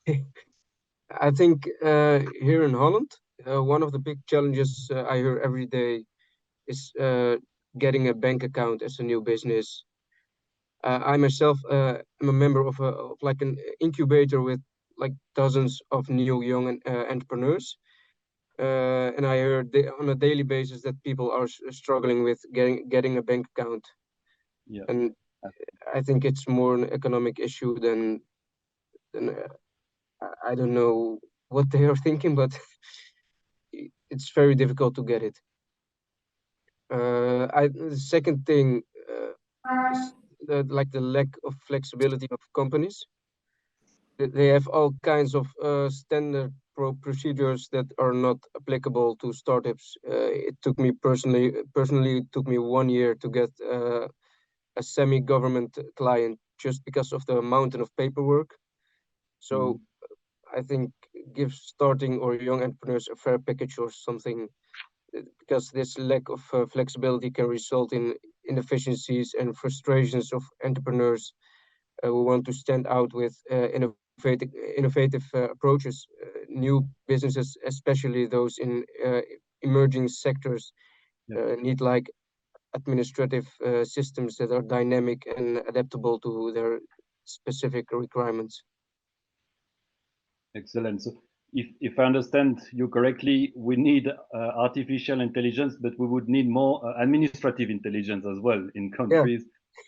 I think here in Holland, one of the big challenges I hear every day is getting a bank account as a new business. I myself am a member of like an incubator with like dozens of new young entrepreneurs. And I hear on a daily basis that people are struggling with getting a bank account. Yeah. And I think it's more an economic issue than I don't know what they are thinking, but it's very difficult to get it. The second thing is like the lack of flexibility of companies. They have all kinds of standard procedures that are not applicable to startups. It took me personally, it took me 1 year to get a semi-government client just because of the mountain of paperwork. So I think give starting or young entrepreneurs a fair package or something, because this lack of flexibility can result in inefficiencies and frustrations of entrepreneurs who want to stand out with innovative approaches. New businesses, especially those in emerging sectors, need like administrative systems that are dynamic and adaptable to their specific requirements. Excellent. So if I understand you correctly, we need artificial intelligence, but we would need more administrative intelligence as well in countries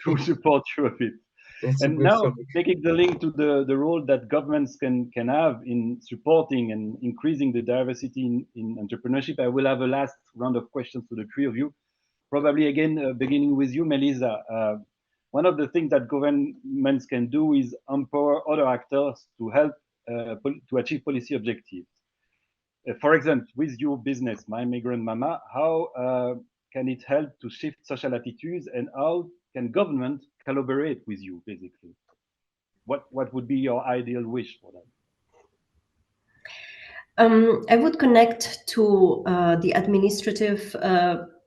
to support you a bit. That's And now taking the link to the role that governments can have in supporting and increasing the diversity in entrepreneurship, I will have a last round of questions to the three of you. Probably again, beginning with you, Melissa. One of the things that governments can do is empower other actors to help to achieve policy objectives. For example, with your business, My Migrant Mama, how can it help to shift social attitudes, and how can government collaborate with you, basically? What would be your ideal wish for that? I would connect to the administrative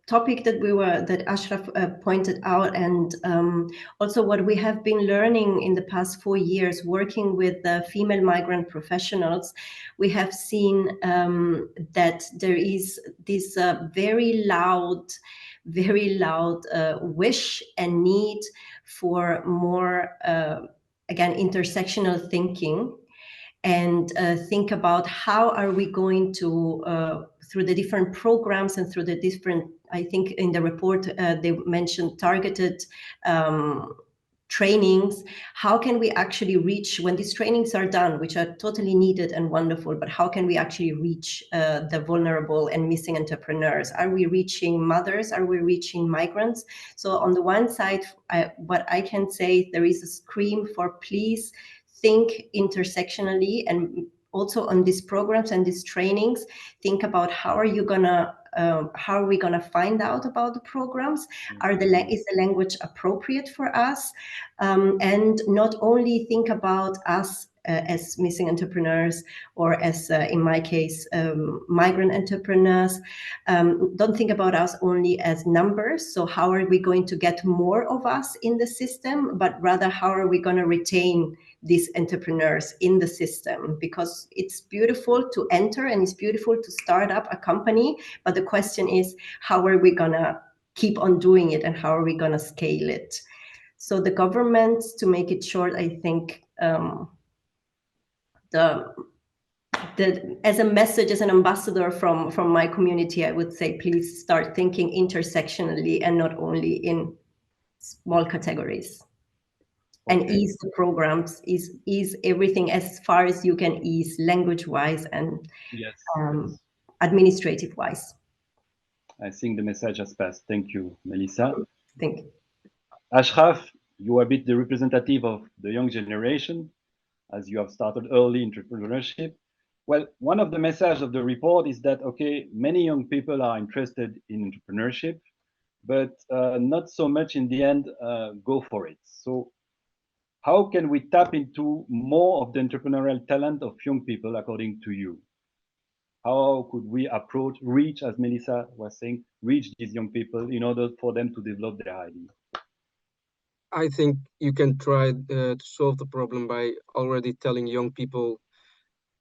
topic that Ashraf pointed out, and also what we have been learning in the past 4 years working with female migrant professionals. We have seen that there is this very loud wish and need for more, again, intersectional thinking, and think about how are we going to, through the different programs and through the different, I think in the report they mentioned targeted trainings, how can we actually reach, when these trainings are done, which are totally needed and wonderful, but how can we actually reach the vulnerable and missing entrepreneurs? Are we reaching mothers? Are we reaching migrants? So on the one side, what I can say, there is a scream for please think intersectionally, and also on these programs and these trainings, think about how are we gonna find out about the programs? Is the language appropriate for us? And not only think about us as missing entrepreneurs, or as in my case, migrant entrepreneurs. Don't think about us only as numbers. So how are we going to get more of us in the system, but rather how are we going to retain these entrepreneurs in the system? Because it's beautiful to enter and it's beautiful to start up a company, but the question is, how are we going to keep on doing it, and how are we going to scale it? So the government, to make it short, I think as a message, as an ambassador from my community, I would say, please start thinking intersectionally and not only in small categories. Okay. And ease the programs, ease everything as far as you can ease, language-wise and administrative-wise. I think the message has passed. Thank you, Melissa. Thank you. Ashraf, you are a bit the representative of the young generation, as you have started early entrepreneurship. Well, one of the messages of the report is that, okay, many young people are interested in entrepreneurship, but not so much in the end go for it. So how can we tap into more of the entrepreneurial talent of young people, according to you? How could we reach, as Melissa was saying, reach these young people in order for them to develop their ideas? I think you can try to solve the problem by already telling young people,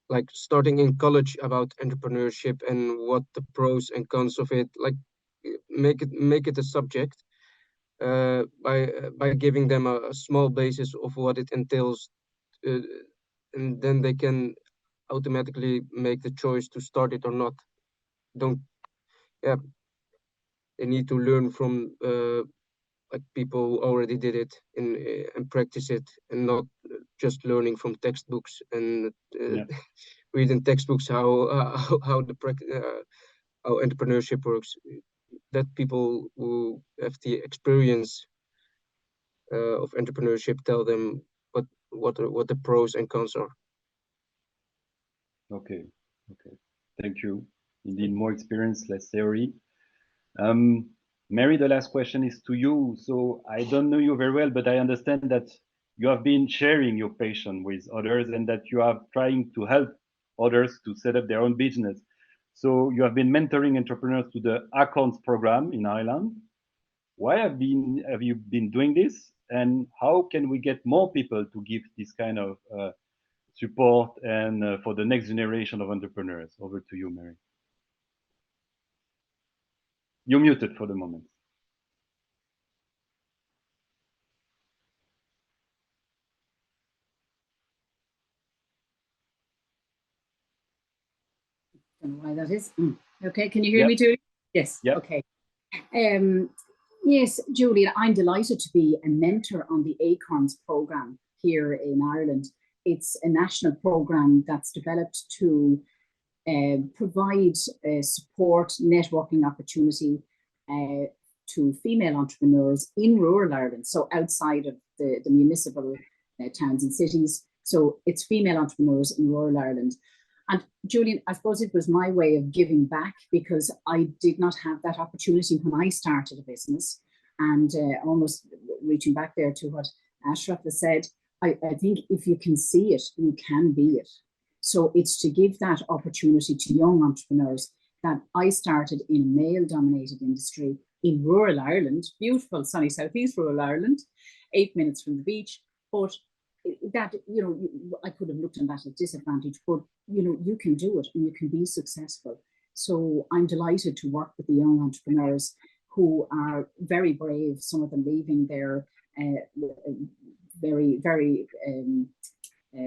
like starting in college, about entrepreneurship and what the pros and cons of it, like make it a subject by giving them a small basis of what it entails, and then they can automatically make the choice to start it or not. They need to learn from like people who already did it and practice it, and not just learning from textbooks and reading textbooks how how entrepreneurship works. Let people who have the experience of entrepreneurship tell them what the pros and cons are. Okay, thank you. Indeed, more experience, less theory. Mary, the last question is to you. So I don't know you very well, but I understand that you have been sharing your passion with others and that you are trying to help others to set up their own business. So you have been mentoring entrepreneurs to the Accounts program in Ireland. Why have you been doing this? And how can we get more people to give this kind of support and for the next generation of entrepreneurs? Over to you, Mary. You're muted for the moment. Don't know why that is. Okay, can you hear me, Julie? Yes. Yep. Okay. Yes, Julian, I'm delighted to be a mentor on the Acorns program here in Ireland. It's a national program that's developed to provide support, networking opportunity to female entrepreneurs in rural Ireland, so outside of the municipal towns and cities. So it's female entrepreneurs in rural Ireland. And Julian, I suppose it was my way of giving back because I did not have that opportunity when I started a business. And almost reaching back there to what Ashraf has said, I think if you can see it, you can be it. So it's to give that opportunity to young entrepreneurs that I started in a male-dominated industry in rural Ireland, beautiful sunny southeast rural Ireland, 8 minutes from the beach. But that, you know, I could have looked on that as a disadvantage, but you know, you can do it and you can be successful. So I'm delighted to work with the young entrepreneurs who are very brave, some of them leaving their very, very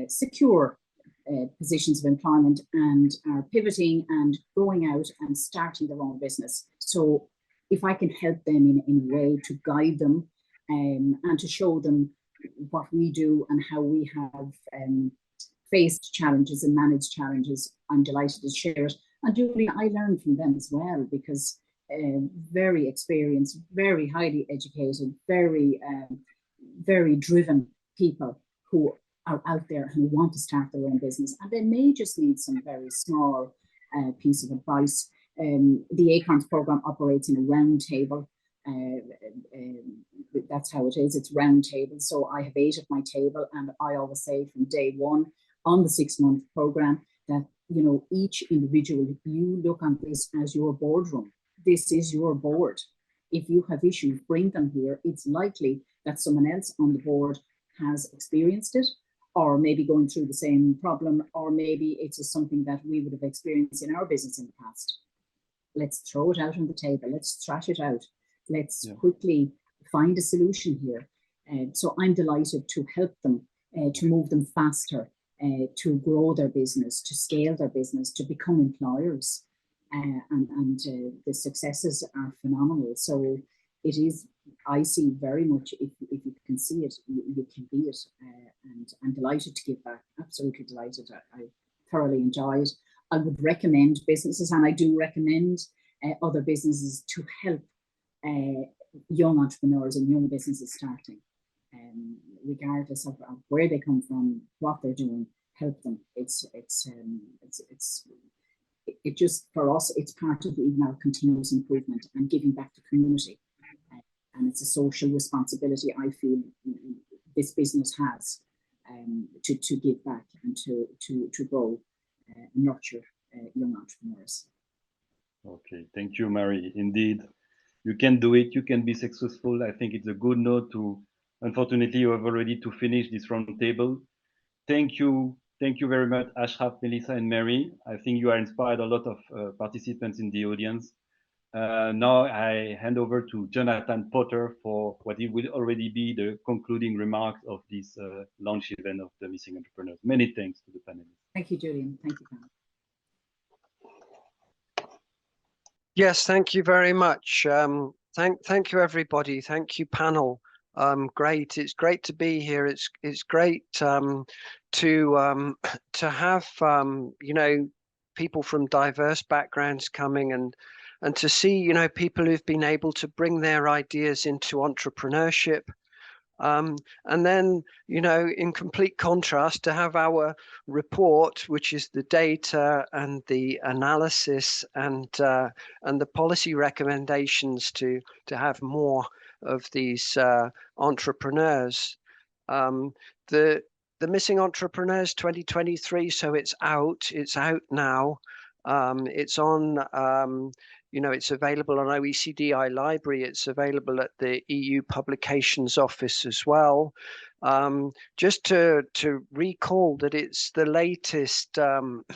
secure positions of employment and are pivoting and going out and starting their own business. So if I can help them in a way to guide them and to show them what we do and how we have faced challenges and managed challenges, I'm delighted to share it. And Julie, I learned from them as well because very experienced, very highly educated, very, very driven people who are out there who want to start their own business, and they may just need some very small piece of advice. The Acorns program operates in a round table. That's how it is. It's round table. So I have 8 at my table, and I always say from day one on the 6-month program that, you know, each individual, you look on this as your boardroom. This is your board. If you have issues, bring them here. It's likely that someone else on the board has experienced it, or maybe going through the same problem, or maybe it's just something that we would have experienced in our business in the past. Let's throw it out on the table. Let's thrash it out. Let's quickly find a solution here. So I'm delighted to help them, to move them faster, to grow their business, to scale their business, to become employers. And the successes are phenomenal. So it is, I see very much, if you can see it, you can be it. And I'm delighted to give back, absolutely delighted. I thoroughly enjoy it. I would recommend businesses, and I do recommend other businesses to help young entrepreneurs and young businesses starting, regardless of where they come from, what they're doing, help them. It just, for us, it's part of even our continuous improvement and giving back to community. And it's a social responsibility I feel this business has to give back and to grow and nurture young entrepreneurs. Okay, thank you, Mary. Indeed, you can do it. You can be successful. I think it's a good note to, unfortunately, you have already to finish this round table. Thank you. Thank you very much, Ashraf, Melissa, and Mary. I think you are inspired a lot of participants in the audience. Now I hand over to Jonathan Potter for what it will already be the concluding remarks of this launch event of the Missing Entrepreneurs. Many thanks to the panelists. Thank you, Julian. Thank you, Pam. Yes, thank you very much. Thank you, everybody. Thank you, panel. Great. It's great to be here. It's great to have you know, people from diverse backgrounds coming and to see, you know, people who've been able to bring their ideas into entrepreneurship. And then, you know, in complete contrast, to have our report, which is the data and the analysis and the policy recommendations to have more of these entrepreneurs. The Missing Entrepreneurs 2023, so it's out now. It's on, you know, it's available on OECD iLibrary. It's available at the EU Publications Office as well. Just to recall that it's the latest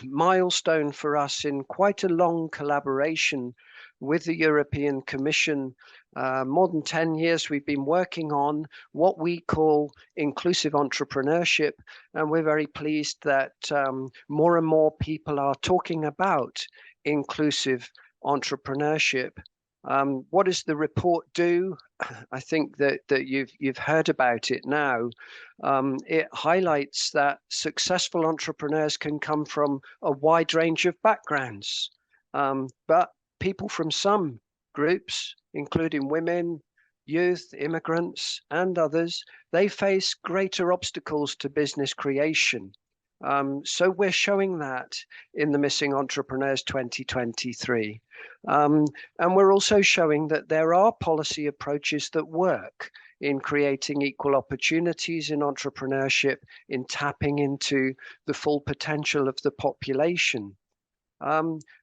milestone for us in quite a long collaboration with the European Commission. More than 10 years we've been working on what we call inclusive entrepreneurship, and we're very pleased that more and more people are talking about inclusive entrepreneurship. What does the report do? I think that you've heard about it now. It highlights that successful entrepreneurs can come from a wide range of backgrounds, but people from some groups, including women, youth, immigrants, and others, they face greater obstacles to business creation. So we're showing that in the Missing Entrepreneurs 2023. And we're also showing that there are policy approaches that work in creating equal opportunities in entrepreneurship, in tapping into the full potential of the population.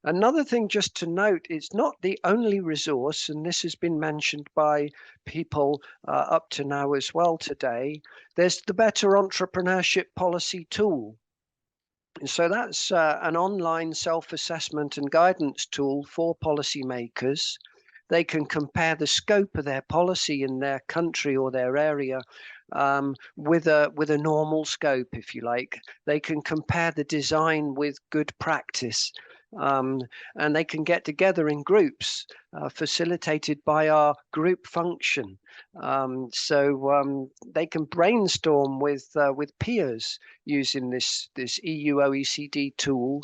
Another thing just to note, it's not the only resource, and this has been mentioned by people up to now as well today. There's the Better Entrepreneurship Policy Tool. So that's an online self-assessment and guidance tool for policymakers. They can compare the scope of their policy in their country or their area with a normal scope, if you like. They can compare the design with good practice, and they can get together in groups facilitated by our group function. So they can brainstorm with peers using this EU OECD tool.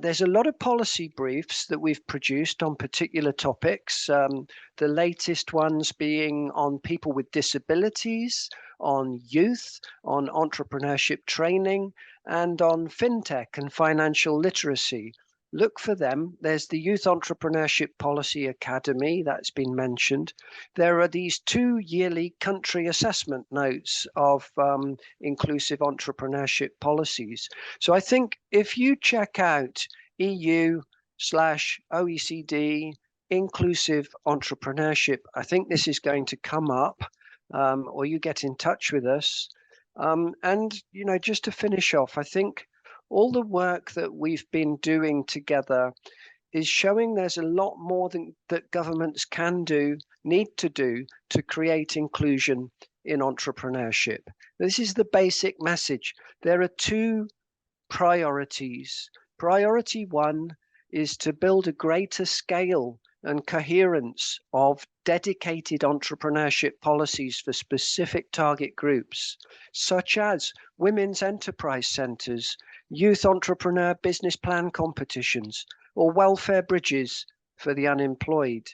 There's a lot of policy briefs that we've produced on particular topics, the latest ones being on people with disabilities, on youth, on entrepreneurship training, and on fintech and financial literacy. Look for them. There's the Youth Entrepreneurship Policy Academy that's been mentioned. There are these 2 yearly country assessment notes of inclusive entrepreneurship policies. So I think if you check out EU/OECD inclusive entrepreneurship, I think this is going to come up, or you get in touch with us. And, you know, just to finish off, I think all the work that we've been doing together is showing there's a lot more that governments can do, need to do, to create inclusion in entrepreneurship. This is the basic message. There are 2 priorities. Priority 1 is to build a greater scale and coherence of dedicated entrepreneurship policies for specific target groups, such as women's enterprise centres, youth entrepreneur business plan competitions, or welfare bridges for the unemployed.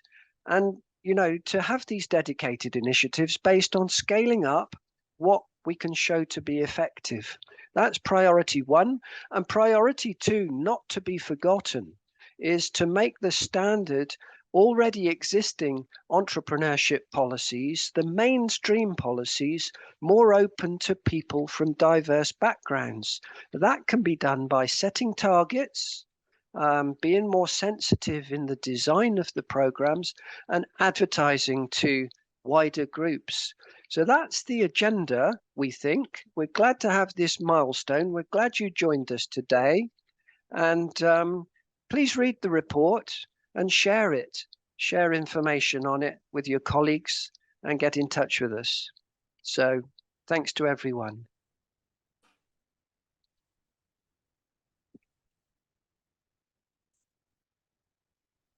And, you know, to have these dedicated initiatives based on scaling up what we can show to be effective. That's priority 1. And priority 2, not to be forgotten, is to make the standard already existing entrepreneurship policies, the mainstream policies, more open to people from diverse backgrounds. That can be done by setting targets, being more sensitive in the design of the programs, and advertising to wider groups. So that's the agenda, we think. We're glad to have this milestone. We're glad you joined us today. And please read the report and share it. Share information on it with your colleagues and get in touch with us. So thanks to everyone.